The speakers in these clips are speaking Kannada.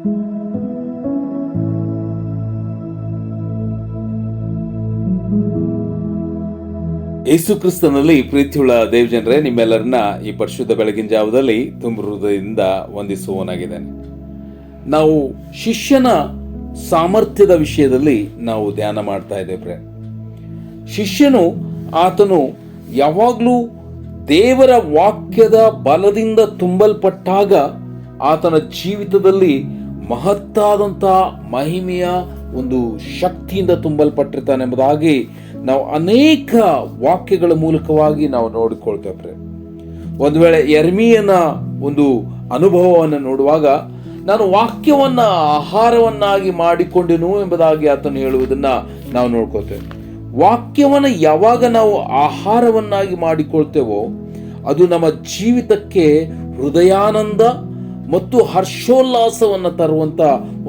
ಯೇಸು ಕ್ರಿಸ್ತನಲ್ಲಿ ಪ್ರೀತಿಯುಳ್ಳ ದೇವಜನರೇ, ನಿಮ್ಮೆಲ್ಲರನ್ನ ಈ ಪರಿಶುದ್ಧ ಬೆಳಗಿನ ಜಾವದಲ್ಲಿ ತುಂಬ ಹೃದಯದಿಂದ ವಂದಿಸುವವನಾಗಿದ್ದೇನೆ. ನಾವು ಶಿಷ್ಯನ ಸಾಮರ್ಥ್ಯದ ವಿಷಯದಲ್ಲಿ ನಾವು ಧ್ಯಾನ ಮಾಡ್ತಾ ಇದ್ದೇವೆ. ಶಿಷ್ಯನು ಆತನು ಯಾವಾಗಲೂ ದೇವರ ವಾಕ್ಯದ ಬಲದಿಂದ ತುಂಬಲ್ಪಟ್ಟಾಗ ಆತನ ಜೀವಿತದಲ್ಲಿ ಮಹತ್ತಾದಂತಹ ಮಹಿಮೆಯ ಒಂದು ಶಕ್ತಿಯಿಂದ ತುಂಬಲ್ಪಟ್ಟಿರ್ತಾನೆ ಎಂಬುದಾಗಿ ನಾವು ಅನೇಕ ವಾಕ್ಯಗಳ ಮೂಲಕವಾಗಿ ನಾವು ನೋಡಿಕೊಳ್ತೇವೆ. ಒಂದು ವೇಳೆ ಯೆರೆಮೀಯನ ಒಂದು ಅನುಭವವನ್ನು ನೋಡುವಾಗ, ನಾನು ವಾಕ್ಯವನ್ನ ಆಹಾರವನ್ನಾಗಿ ಮಾಡಿಕೊಂಡೆನು ಎಂಬುದಾಗಿ ಆತನು ಹೇಳುವುದನ್ನ ನಾವು ನೋಡ್ಕೊಳ್ತೇವೆ. ವಾಕ್ಯವನ್ನ ಯಾವಾಗ ನಾವು ಆಹಾರವನ್ನಾಗಿ ಮಾಡಿಕೊಳ್ತೇವೋ ಅದು ನಮ್ಮ ಜೀವಿತಕ್ಕೆ ಹೃದಯಾನಂದ ಮತ್ತು ಹರ್ಷೋಲ್ಲಾಸವನ್ನು ತರುವಂತ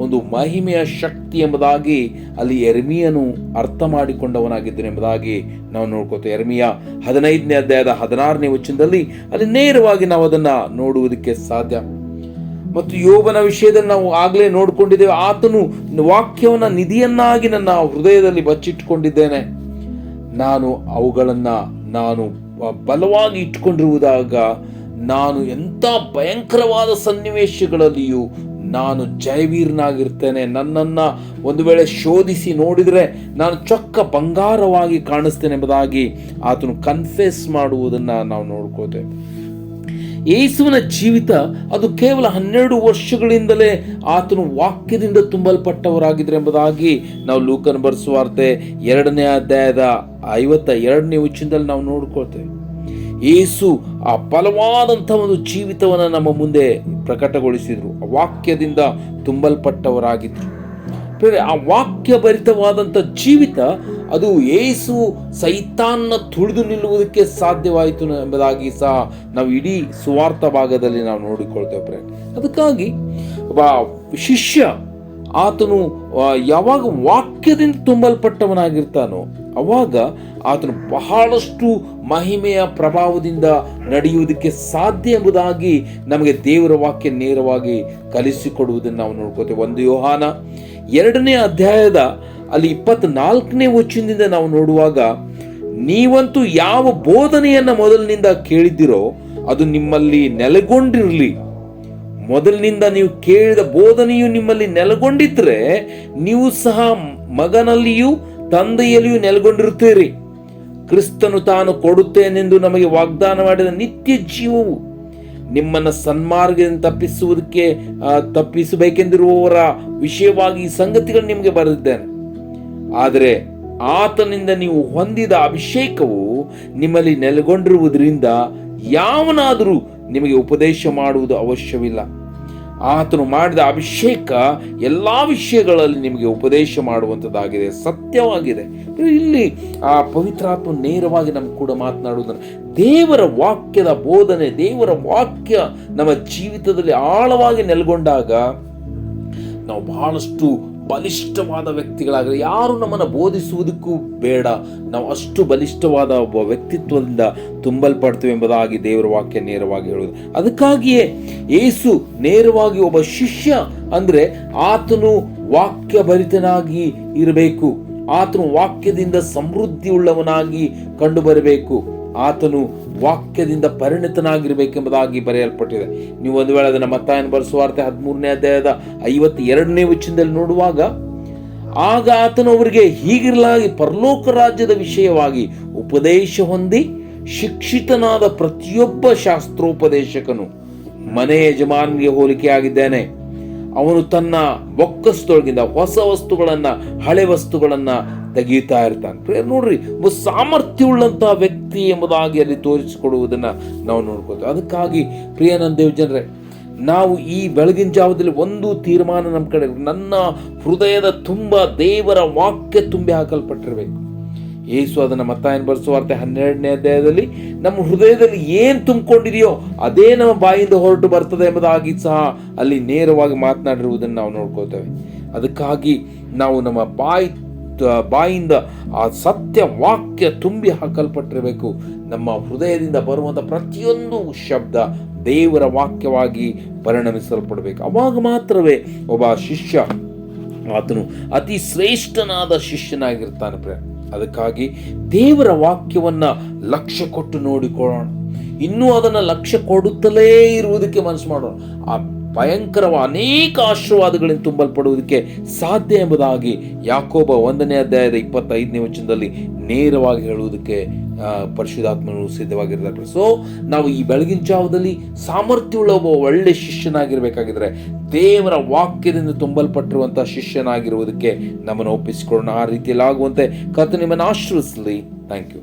ಒಂದು ಮಹಿಮೆಯ ಶಕ್ತಿ ಎಂಬುದಾಗಿ ಅಲ್ಲಿ ಯೆರೆಮೀಯನು ಅರ್ಥ ಮಾಡಿಕೊಂಡವನಾಗಿದ್ದನು ಎಂಬುದಾಗಿ ನಾವು ನೋಡ್ಕೋತೇವೆ. ಯೆರೆಮೀಯ 15ನೇ ಅಧ್ಯಾಯದ 16ನೇ ವಚನದಲ್ಲಿ ಅಲ್ಲಿ ನೇರವಾಗಿ ನಾವು ಅದನ್ನ ನೋಡುವುದಕ್ಕೆ ಸಾಧ್ಯ. ಮತ್ತು ಯೋಬನ ವಿಷಯದಲ್ಲಿ ನಾವು ಆಗಲೇ ನೋಡ್ಕೊಂಡಿದ್ದೇವೆ. ಆತನು ವಾಕ್ಯವನ್ನ ನಿಧಿಯನ್ನಾಗಿ ನನ್ನ ಹೃದಯದಲ್ಲಿ ಬಚ್ಚಿಟ್ಟುಕೊಂಡಿದ್ದೇನೆ, ನಾನು ಅವುಗಳನ್ನ ನಾನು ಬಲವಾಗಿ ಇಟ್ಟುಕೊಂಡಿರುವುದಾಗ ನಾನು ಎಂಥ ಭಯಂಕರವಾದ ಸನ್ನಿವೇಶಗಳಲ್ಲಿಯೂ ನಾನು ಜಯವೀರನಾಗಿರ್ತೇನೆ. ನನ್ನನ್ನು ಒಂದು ವೇಳೆ ಶೋಧಿಸಿ ನೋಡಿದರೆ ನಾನು ಚೊಕ್ಕ ಬಂಗಾರವಾಗಿ ಕಾಣಿಸ್ತೇನೆ ಎಂಬುದಾಗಿ ಆತನು ಕನ್ಫೆಸ್ ಮಾಡುವುದನ್ನು ನಾವು ನೋಡ್ಕೋತೇವೆ. ಯೇಸುವಿನ ಜೀವಿತ ಅದು ಕೇವಲ 12 ವರ್ಷಗಳಿಂದಲೇ ಆತನು ವಾಕ್ಯದಿಂದ ತುಂಬಲ್ಪಟ್ಟವರಾಗಿದ್ರು ಎಂಬುದಾಗಿ ನಾವು ಲೂಕನ ಬರೆಸುವಾರ್ತೆ 2ನೇ ಅಧ್ಯಾಯದ 52ನೇ ವಚನದಲ್ಲಿ ನಾವು ನೋಡ್ಕೊಳ್ತೇವೆ. ಯೇಸು ಆ ಬಲವಾದಂಥ ಒಂದು ಜೀವಿತವನ್ನು ನಮ್ಮ ಮುಂದೆ ಪ್ರಕಟಗೊಳಿಸಿದ್ರು. ಆ ವಾಕ್ಯದಿಂದ ತುಂಬಲ್ಪಟ್ಟವರಾಗಿದ್ರು. ಆ ವಾಕ್ಯ ಭರಿತವಾದಂಥ ಜೀವಿತ ಅದು ಯೇಸು ಸೈತಾನ್ನ ತುಳಿದು ನಿಲ್ಲುವುದಕ್ಕೆ ಸಾಧ್ಯವಾಯಿತು ಎಂಬುದಾಗಿ ಸಹ ನಾವು ಇಡೀ ಸುವಾರ್ಥ ಭಾಗದಲ್ಲಿ ನಾವು ನೋಡಿಕೊಳ್ತೇವೆ. ಅದಕ್ಕಾಗಿ ಒಬ್ಬ ಶಿಷ್ಯ ಆತನು ಯಾವಾಗ ವಾಕ್ಯದಿಂದ ತುಂಬಲ್ಪಟ್ಟವನಾಗಿರ್ತಾನೋ ಅವಾಗ ಆತನು ಬಹಳಷ್ಟು ಮಹಿಮೆಯ ಪ್ರಭಾವದಿಂದ ನಡೆಯುವುದಕ್ಕೆ ಸಾಧ್ಯ ಎಂಬುದಾಗಿ ನಮಗೆ ದೇವರ ವಾಕ್ಯ ನೇರವಾಗಿ ಕಲಿಸಿಕೊಡುವುದನ್ನು ನಾವು ನೋಡ್ಕೋತೇವೆ. 1 ಯೋಹಾನ 2ನೇ ಅಧ್ಯಾಯದ ಅಲ್ಲಿ 24ನೇ ವಚನದಿಂದ ನಾವು ನೋಡುವಾಗ, ನೀವಂತೂ ಯಾವ ಬೋಧನೆಯನ್ನ ಮೊದಲಿನಿಂದ ಕೇಳಿದಿರೋ ಅದು ನಿಮ್ಮಲ್ಲಿ ನೆಲೆಗೊಂಡಿರಲಿ. ಮೊದಲಿನಿಂದ ನೀವು ಕೇಳಿದ ಬೋಧನೆಯು ನಿಮ್ಮಲ್ಲಿ ನೆಲೆಗೊಂಡಿದ್ರೆ ನೀವು ಸಹ ಮಗನಲ್ಲಿಯೂ ತಂದೆಯಲ್ಲಿಯೂ ನೆಲೆಗೊಂಡಿರುತ್ತೀರಿ. ಕ್ರಿಸ್ತನು ತಾನು ಕೊಡುತ್ತೇನೆಂದು ನಮಗೆ ವಾಗ್ದಾನ ಮಾಡಿದ ನಿತ್ಯ ಜೀವವು ನಿಮ್ಮನ್ನು ಸನ್ಮಾರ್ಗದಿಂದ ತಪ್ಪಿಸಬೇಕೆಂದಿರುವವರ ವಿಷಯವಾಗಿ ಈ ಸಂಗತಿಗಳು ನಿಮಗೆ ಬರೆದಿದ್ದೇನೆ. ಆದರೆ ಆತನಿಂದ ನೀವು ಹೊಂದಿದ ಅಭಿಷೇಕವು ನಿಮ್ಮಲ್ಲಿ ನೆಲೆಗೊಂಡಿರುವುದರಿಂದ ಯಾವನಾದರೂ ನಿಮಗೆ ಉಪದೇಶ ಮಾಡುವುದು ಅವಶ್ಯವಿಲ್ಲ. ಆತನು ಮಾಡಿದ ಅಭಿಷೇಕ ಎಲ್ಲ ವಿಷಯಗಳಲ್ಲಿ ನಿಮಗೆ ಉಪದೇಶ ಮಾಡುವಂಥದ್ದಾಗಿದೆ, ಸತ್ಯವಾಗಿದೆ. ಇಲ್ಲಿ ಆ ಪವಿತ್ರಾತ್ಮ ನೇರವಾಗಿ ನಮ್ಗೆ ಕೂಡ ಮಾತನಾಡುವುದನ್ನು, ದೇವರ ವಾಕ್ಯದ ಬೋಧನೆ, ದೇವರ ವಾಕ್ಯ ನಮ್ಮ ಜೀವಿತದಲ್ಲಿ ಆಳವಾಗಿ ನೆಲೆಗೊಂಡಾಗ ನಾವು ಬಹಳಷ್ಟು ಬಲಿಷ್ಠವಾದ ವ್ಯಕ್ತಿಗಳಾಗಲಿ. ಯಾರು ನಮ್ಮನ್ನು ಬೋಧಿಸುವುದಕ್ಕೂ ಬೇಡ, ನಾವು ಅಷ್ಟು ಬಲಿಷ್ಠವಾದ ಒಬ್ಬ ವ್ಯಕ್ತಿತ್ವದಿಂದ ತುಂಬಲ್ಪಡ್ತೀವಿ ಎಂಬುದಾಗಿ ದೇವರ ವಾಕ್ಯ ನೇರವಾಗಿ ಹೇಳುವುದು. ಅದಕ್ಕಾಗಿಯೇ ಯೇಸು ನೇರವಾಗಿ ಒಬ್ಬ ಶಿಷ್ಯ ಅಂದ್ರೆ ಆತನು ವಾಕ್ಯ ಭರಿತನಾಗಿ ಇರಬೇಕು, ಆತನು ವಾಕ್ಯದಿಂದ ಸಮೃದ್ಧಿ ಉಳ್ಳವನಾಗಿ ಕಂಡು ಬರಬೇಕು, ಆತನು ವಾಕ್ಯದಿಂದ ಪರಿಣಿತನಾಗಿರ್ಬೇಕೆಂಬುದಾಗಿ ಬರೆಯಲ್ಪಟ್ಟಿದೆ. ನೀವು ಒಂದು ವೇಳೆ ಅದನ್ನು ಮತ್ತಾಯನ ಬರೆಸುವಾರ್ತೆ 13ನೇ ಅಧ್ಯಾಯದ 52ನೇ ವಚನದಲ್ಲಿ ನೋಡುವಾಗ, ಆಗ ಆತನು ಅವರಿಗೆ ಹೀಗಿರಲಾಗಿ ಪರಲೋಕ ರಾಜ್ಯದ ವಿಷಯವಾಗಿ ಉಪದೇಶ ಹೊಂದಿ ಶಿಕ್ಷಿತನಾದ ಪ್ರತಿಯೊಬ್ಬ ಶಾಸ್ತ್ರೋಪದೇಶಕನು ಮನೆ ಯಜಮಾನಿಗೆ ಹೋಲಿಕೆಯಾಗಿದ್ದಾನೆ. ಅವನು ತನ್ನ ಬೊಕ್ಕಸದೊಳಗಿಂದ ಹೊಸ ವಸ್ತುಗಳನ್ನ ಹಳೆ ವಸ್ತುಗಳನ್ನ ತೆಗೆಯುತ್ತಾ ಇರ್ತಾನೆ. ನೋಡ್ರಿ, ಒಬ್ಬ ಸಾಮರ್ಥ್ಯವುಳ್ಳಂತಹ ವ್ಯಕ್ತಿ ಎಂಬುದಾಗಿ ಅಲ್ಲಿ ತೋರಿಸಿಕೊಡುವುದನ್ನ ನಾವು ನೋಡ್ಕೋತೇವೆ. ಅದಕ್ಕಾಗಿ ಪ್ರಿಯ ನನ್ನ ದೇವ ಜನರೇ, ನಾವು ಈ ಬೆಳಗಿನ ಜಾವದಲ್ಲಿ ಒಂದು ತೀರ್ಮಾನ ನಮ್ಮ ಕಡೆ, ನನ್ನ ಹೃದಯದ ತುಂಬ ದೇವರ ವಾಕ್ಯ ತುಂಬಿ ಹಾಕಲ್ಪಟ್ಟಿರಬೇಕು. ಯೇಸು ಅದನ್ನು ಮತ್ತಾಯನ ಬರೆಸುವಾರ್ತೆ 12ನೇ ಅಧ್ಯಾಯದಲ್ಲಿ ನಮ್ಮ ಹೃದಯದಲ್ಲಿ ಏನು ತುಂಬಿಕೊಂಡಿದೆಯೋ ಅದೇ ನಮ್ಮ ಬಾಯಿಂದ ಹೊರಟು ಬರ್ತದೆ ಎಂಬುದಾಗಿ ಸಹ ಅಲ್ಲಿ ನೇರವಾಗಿ ಮಾತನಾಡಿರುವುದನ್ನು ನಾವು ನೋಡ್ಕೋತೇವೆ. ಅದಕ್ಕಾಗಿ ನಾವು ನಮ್ಮ ಬಾಯಿಂದ ಆ ಸತ್ಯ ವಾಕ್ಯ ತುಂಬಿ ಹಾಕಲ್ಪಟ್ಟಿರಬೇಕು. ನಮ್ಮ ಹೃದಯದಿಂದ ಬರುವಂಥ ಪ್ರತಿಯೊಂದು ಶಬ್ದ ದೇವರ ವಾಕ್ಯವಾಗಿ ಪರಿಣಮಿಸಲ್ಪಡಬೇಕು. ಅವಾಗ ಮಾತ್ರವೇ ಒಬ್ಬ ಶಿಷ್ಯ ಆತನು ಅತಿ ಶ್ರೇಷ್ಠನಾದ ಶಿಷ್ಯನಾಗಿರ್ತಾನೆ ಪ್ರಿಯ. ಅದಕ್ಕಾಗಿ ದೇವರ ವಾಕ್ಯವನ್ನ ಲಕ್ಷ್ಯ ಕೊಟ್ಟು ನೋಡಿಕೊಳ್ಳೋಣ. ಇನ್ನೂ ಅದನ್ನು ಲಕ್ಷ್ಯ ಕೊಡುತ್ತಲೇ ಇರುವುದಕ್ಕೆ ಮನಸ್ಸು ಮಾಡೋಣ. ಆ ಭಯಂಕರವಾದ ಅನೇಕ ಆಶೀರ್ವಾದಗಳಿಂದ ತುಂಬಲ್ಪಡುವುದಕ್ಕೆ ಸಾಧ್ಯ ಎಂಬುದಾಗಿ ಯಾಕೋಬ 1ನೇ ಅಧ್ಯಾಯದ 25ನೇ ವಚನದಲ್ಲಿ ನೇರವಾಗಿ ಹೇಳುವುದಕ್ಕೆ ಪರಿಶುದ್ಧಾತ್ಮನು ಸಿದ್ಧವಾಗಿರ್ತಾರೆ. ಸೊ ನಾವು ಈ ಬೆಳಗಿನ ಜಾವದಲ್ಲಿ ಸಾಮರ್ಥ್ಯವುಳ್ಳ ಒಬ್ಬ ಒಳ್ಳೆ ಶಿಷ್ಯನಾಗಿರ್ಬೇಕಾಗಿದ್ರೆ ದೇವರ ವಾಕ್ಯದಿಂದ ತುಂಬಲ್ಪಟ್ಟಿರುವಂತಹ ಶಿಷ್ಯನಾಗಿರುವುದಕ್ಕೆ ನಮ್ಮನ್ನು ಒಪ್ಪಿಸಿಕೊಳ್ಳೋಣ. ಆ ರೀತಿಯಲ್ಲಿ ಆಗುವಂತೆ ಕರ್ತನು ನಿಮ್ಮನ್ನು ಆಶೀರ್ವದಿಸಲಿ. Thank you.